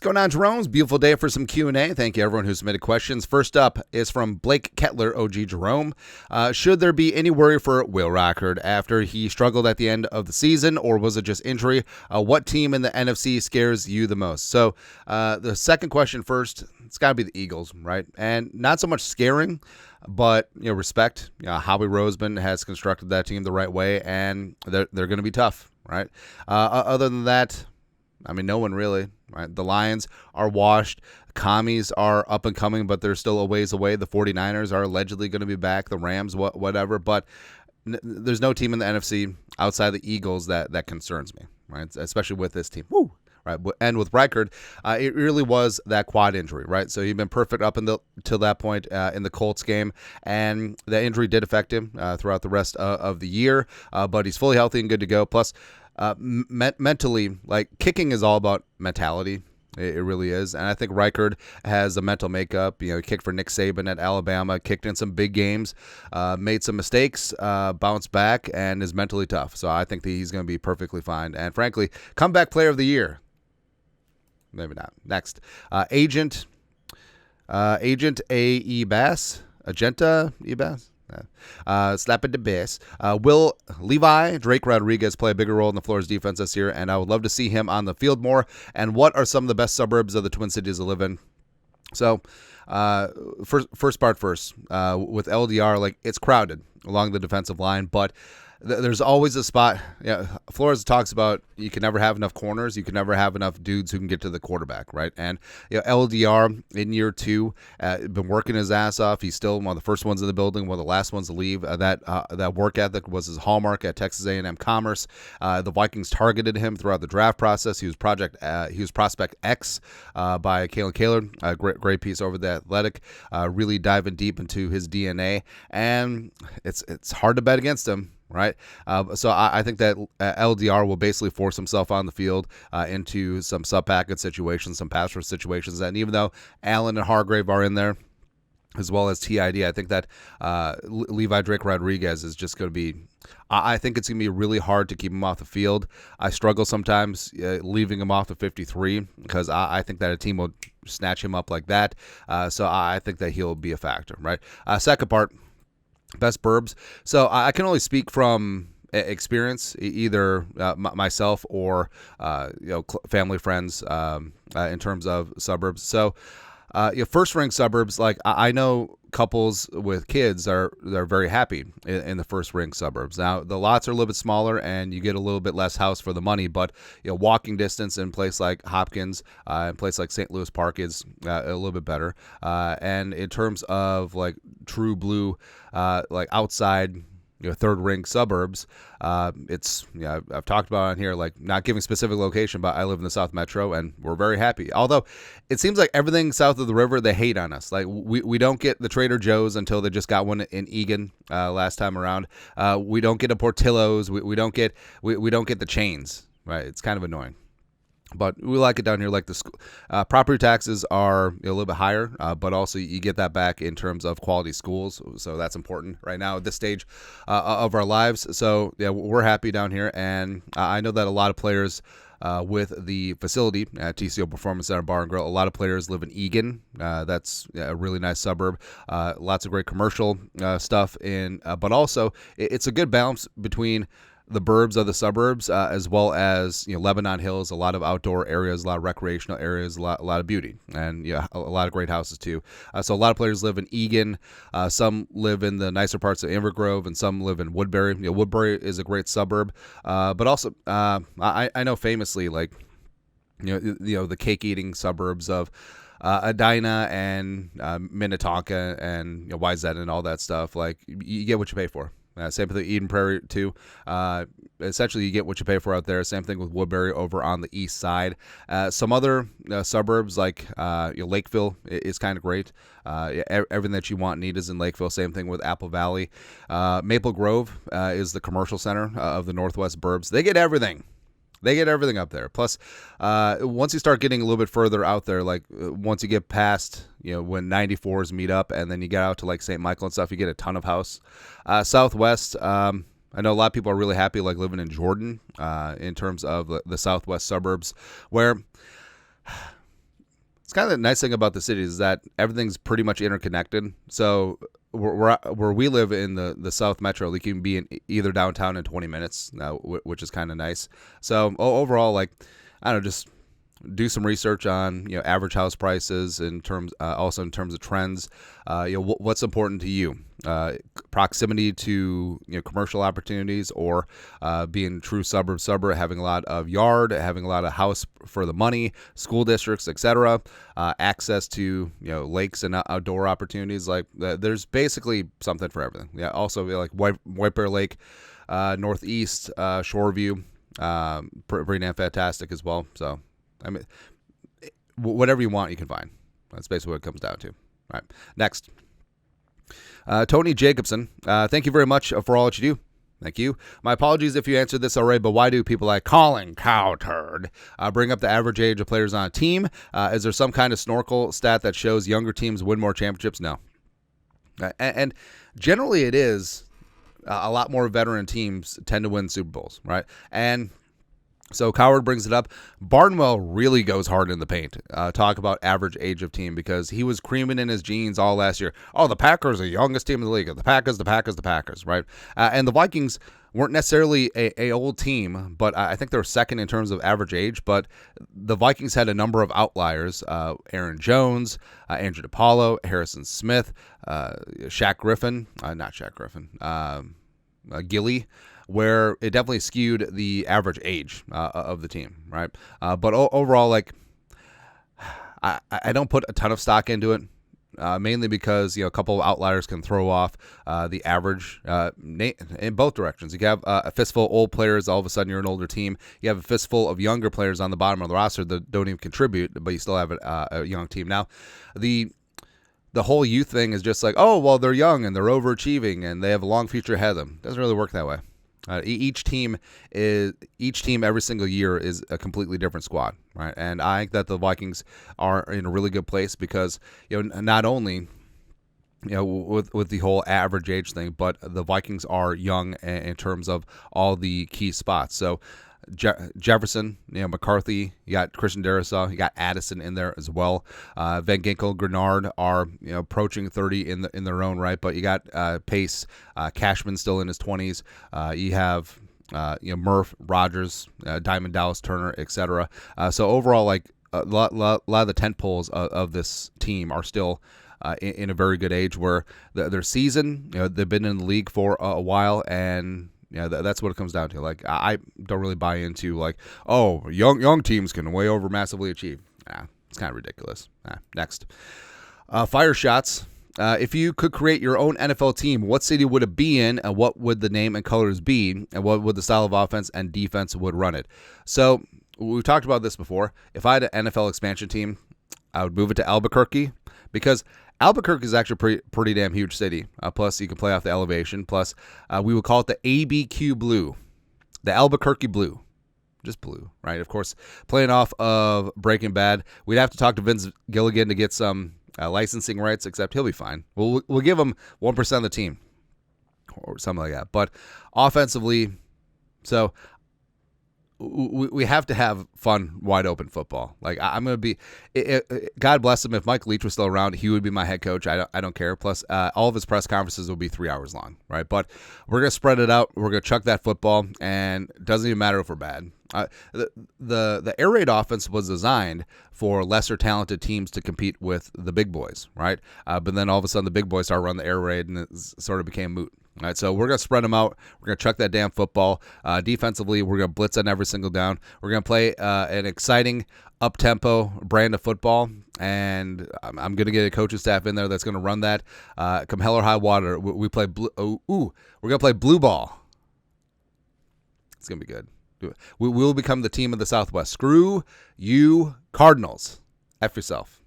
going on, Jeromes? Beautiful day for some Q&A. Thank you, everyone who submitted questions. First up is from Blake Ketler, OG Jerome. Should there be any worry for Will Reichard after he struggled at the end of the season, or was it just injury? What team in the NFC scares you the most? So the second question first, it's got to be the Eagles, right? And not so much scaring, but respect. Howie Roseman has constructed that team the right way, and they're going to be tough, right? Other than that, I mean, no one really, right? The Lions are washed. Commies are up and coming, but they're still a ways away. The 49ers are allegedly going to be back. The Rams, whatever. But there's no team in the NFC outside the Eagles that concerns me, right? Especially with this team. Woo! Right, and with Reichard, it really was that quad injury, right? So he'd been perfect up until that point in the Colts game, and that injury did affect him throughout the rest of the year. But he's fully healthy and good to go. Plus, mentally, like, kicking is all about mentality. It really is. And I think Reichard has a mental makeup. He kicked for Nick Saban at Alabama, kicked in some big games, made some mistakes, bounced back, and is mentally tough. So I think that he's going to be perfectly fine. And frankly, comeback player of the year. Maybe not. Next. Agent Abass. Agenta Abass. Slap it to base. Will Levi Drake Rodriguez play a bigger role in the Flores defense this year? And I would love to see him on the field more. And what are some of the best suburbs of the Twin Cities to live in? So, first part first. With LDR, like, it's crowded along the defensive line, but there's always a spot. Flores talks about you can never have enough corners. You can never have enough dudes who can get to the quarterback, right? And LDR in year 2, been working his ass off. He's still one of the first ones in the building, one of the last ones to leave. That work ethic was his hallmark at Texas A&M Commerce. The Vikings targeted him throughout the draft process. He was Prospect X by Ketler. Great piece over the Athletic. Really diving deep into his DNA, and it's hard to bet against him. Right. So I think that LDR will basically force himself on the field into some sub-packet situations, some pass rush situations. And even though Allen and Hargrave are in there, as well as TID, I think that Levi Drake Rodriguez is just going to be – I think it's going to be really hard to keep him off the field. I struggle sometimes leaving him off the 53 because I think that a team will snatch him up like that. So I think that he'll be a factor, right? Second part. Best burbs. So I can only speak from experience, either myself or family, friends, in terms of suburbs. So first ring suburbs, like I know couples with kids they're very happy in the first ring suburbs. Now the lots are a little bit smaller and you get a little bit less house for the money, but walking distance in a place like Hopkins, in a place like St. Louis Park is a little bit better. And in terms of like true blue, like outside third ring suburbs, it's I've talked about it on here, like not giving specific location, but I live in the South Metro and we're very happy. Although it seems like everything south of the river they hate on us. Like we don't get the Trader Joe's until they just got one in Egan last time around. We don't get a Portillo's. We don't get the chains. Right? It's kind of annoying. But we like it down here. Like the school, property taxes are a little bit higher, but also you get that back in terms of quality schools. So that's important right now at this stage of our lives. So yeah, we're happy down here, and I know that a lot of players with the facility at TCO Performance Center Bar and Grill, a lot of players live in Egan. That's a really nice suburb. Lots of great commercial stuff in, but also it's a good balance between the burbs of the suburbs, as well as Lebanon Hills, a lot of outdoor areas, a lot of recreational areas, a lot of beauty, and a lot of great houses too. So a lot of players live in Egan. Some live in the nicer parts of Invergrove, and some live in Woodbury. Woodbury is a great suburb, but also I know famously, like the cake eating suburbs of Edina and Minnetonka and YZ and all that stuff. Like you get what you pay for. Same with the Eden Prairie, too. Essentially, you get what you pay for out there. Same thing with Woodbury over on the east side. Some other suburbs, like Lakeville, is kind of great. Everything that you want and need is in Lakeville. Same thing with Apple Valley. Maple Grove is the commercial center of the Northwest Burbs. They get everything. They get everything up there. Plus, once you start getting a little bit further out there, like once you get past, when 94s meet up, and then you get out to like St. Michael and stuff, you get a ton of house. Southwest, I know a lot of people are really happy like living in Jordan in terms of the Southwest suburbs, where kind of the nice thing about the city is that everything's pretty much interconnected. So where we live in the South Metro, you can be in either downtown in 20 minutes, which is kind of nice. So overall, like, I don't know, just do some research on average house prices in terms also in terms of trends. What's important to you? Proximity to commercial opportunities, or being true suburb, having a lot of yard, having a lot of house for the money, school districts, etc. Access to lakes and outdoor opportunities. Like there's basically something for everything. Yeah. Also like White Bear Lake, Northeast, Shoreview, pretty damn fantastic as well. So I mean, whatever you want, you can find. That's basically what it comes down to. All right. Next. Tony Jacobson, thank you very much for all that you do. Thank you. My apologies if you answered this already, but why do people like Colin Cowherd bring up the average age of players on a team? Is there some kind of snorkel stat that shows younger teams win more championships? No. And generally it is a lot more veteran teams tend to win Super Bowls, right? And so Coward brings it up. Barnwell really goes hard in the paint. Talk about average age of team, because he was creaming in his jeans all last year. Oh, the Packers are the youngest team in the league. The Packers, right? And the Vikings weren't necessarily a old team, but I think they're second in terms of average age. But the Vikings had a number of outliers. Aaron Jones, Andrew DePaulo, Harrison Smith, Gilly, where it definitely skewed the average age of the team, right? But overall, like, I don't put a ton of stock into it, mainly because a couple of outliers can throw off the average in both directions. You have a fistful of old players, all of a sudden you're an older team. You have a fistful of younger players on the bottom of the roster that don't even contribute, but you still have a young team. Now, the whole youth thing is just like, oh, well, they're young and they're overachieving and they have a long future ahead of them. Doesn't really work that way. Each team every single year is a completely different squad, right? And I think that the Vikings are in a really good place because not only with the whole average age thing, but the Vikings are young in terms of all the key spots. So Jefferson, McCarthy, you got Christian Darrisaw, you got Addison in there as well. Van Ginkel, Grenard are approaching 30 in their own right, but you got Pace, Cashman still in his 20s. You have Murph, Rogers, Diamond Dallas Turner, etc. So overall, like a lot of the tent poles of this team are still in a very good age, where their season, they've been in the league for a while, and that's what it comes down to. Like, I don't really buy into like, oh, young teams can way over massively achieve. It's kind of ridiculous. Next, fire shots. If you could create your own NFL team, what city would it be in, and what would the name and colors be, and what would the style of offense and defense would run it? So we've talked about this before. If I had an NFL expansion team, I would move it to Albuquerque, because Albuquerque is actually a pretty damn huge city. Plus, you can play off the elevation. Plus, we would call it the ABQ Blue, the Albuquerque Blue. Just blue, right? Of course, playing off of Breaking Bad. We'd have to talk to Vince Gilligan to get some licensing rights, except he'll be fine. We'll give him 1% of the team or something like that. But offensively, so we have to have fun, wide open football. Like, I'm going to be, God bless him, if Mike Leach was still around, he would be my head coach. I don't care. Plus, all of his press conferences will be 3 hours long, right? But we're going to spread it out. We're going to chuck that football, and it doesn't even matter if we're bad. The air raid offense was designed for lesser talented teams to compete with the big boys, right? But then all of a sudden the big boys started running the air raid, and it sort of became moot. All right, so we're going to spread them out. We're going to chuck that damn football. Defensively, we're going to blitz on every single down. We're going to play an exciting, up-tempo brand of football, and I'm going to get a coaching staff in there that's going to run that. Come hell or high water, we play blue. We're going to play blue ball. It's going to be good. We will become the team of the Southwest. Screw you, Cardinals. F yourself.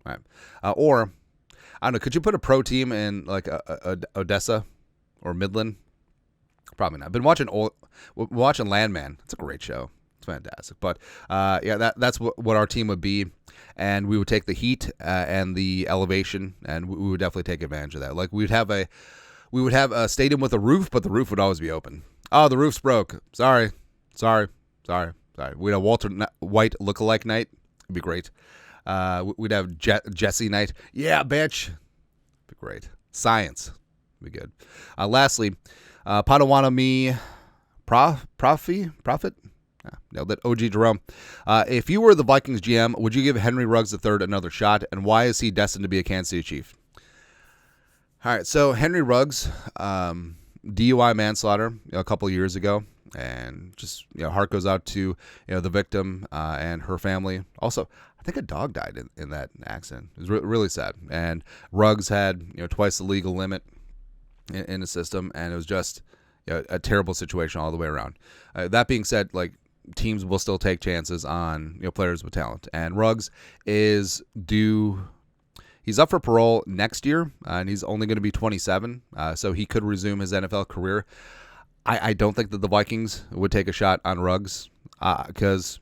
All right. Or, I don't know, could you put a pro team in, like, Odessa or Midland? Probably not. I've been watching Landman. It's a great show. It's fantastic. But, that's what our team would be. And we would take the heat and the elevation, and we would definitely take advantage of that. Like, we would have a stadium with a roof, but the roof would always be open. Oh, the roof's broke. Sorry. We'd have Walter White lookalike night. It'd be great. We'd have Jesse Knight. Yeah, bitch. Be great. Science. Be good. Lastly, Padawanami Prophet. Nailed it. OG Jerome. If you were the Vikings GM, would you give Henry Ruggs III another shot, and why is he destined to be a Kansas City Chief? All right, so Henry Ruggs, DUI manslaughter a couple years ago, and just heart goes out to the victim and her family. Also, I think a dog died in that accident. It was really sad. And Ruggs had twice the legal limit in the system, and it was just a terrible situation all the way around. That being said, like, teams will still take chances on players with talent, and Ruggs is due. He's up for parole next year, and he's only going to be 27, so he could resume his NFL career. I don't think that the Vikings would take a shot on Ruggs because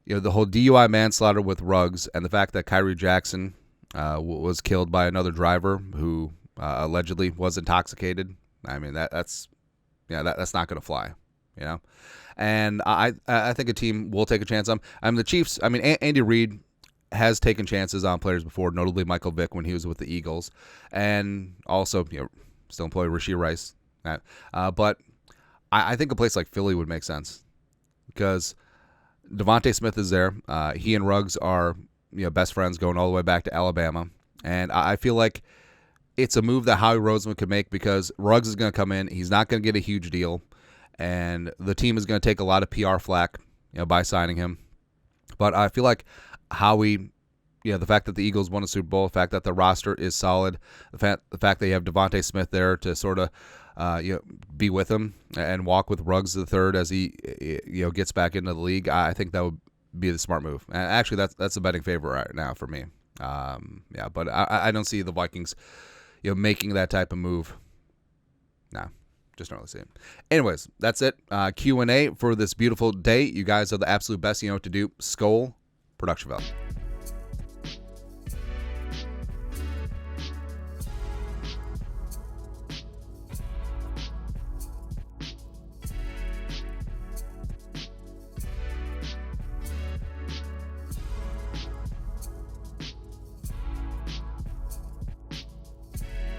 the whole DUI manslaughter with Ruggs and the fact that Kyrie Jackson was killed by another driver who allegedly was intoxicated. I mean, that's not going to fly, And I think a team will take a chance on. The Chiefs. I mean, Andy Reid has taken chances on players before, notably Michael Vick when he was with the Eagles, and also still employ Rashee Rice. But I think a place like Philly would make sense because Devontae Smith is there. He and Ruggs are best friends going all the way back to Alabama, and I feel like it's a move that Howie Roseman could make because Ruggs is going to come in. He's not going to get a huge deal, and the team is going to take a lot of PR flack by signing him. But I feel like Howie, the fact that the Eagles won a Super Bowl, the fact that the roster is solid, the fact that you have Devontae Smith there to sort of be with him and walk with Ruggs III as he gets back into the league, I think that would be the smart move. And actually, that's a betting favorite right now for me. But I don't see the Vikings making that type of move. No. Just don't really see it. Anyways, that's it. Q&A for this beautiful day. You guys are the absolute best. You know what to do. Skol. Production value.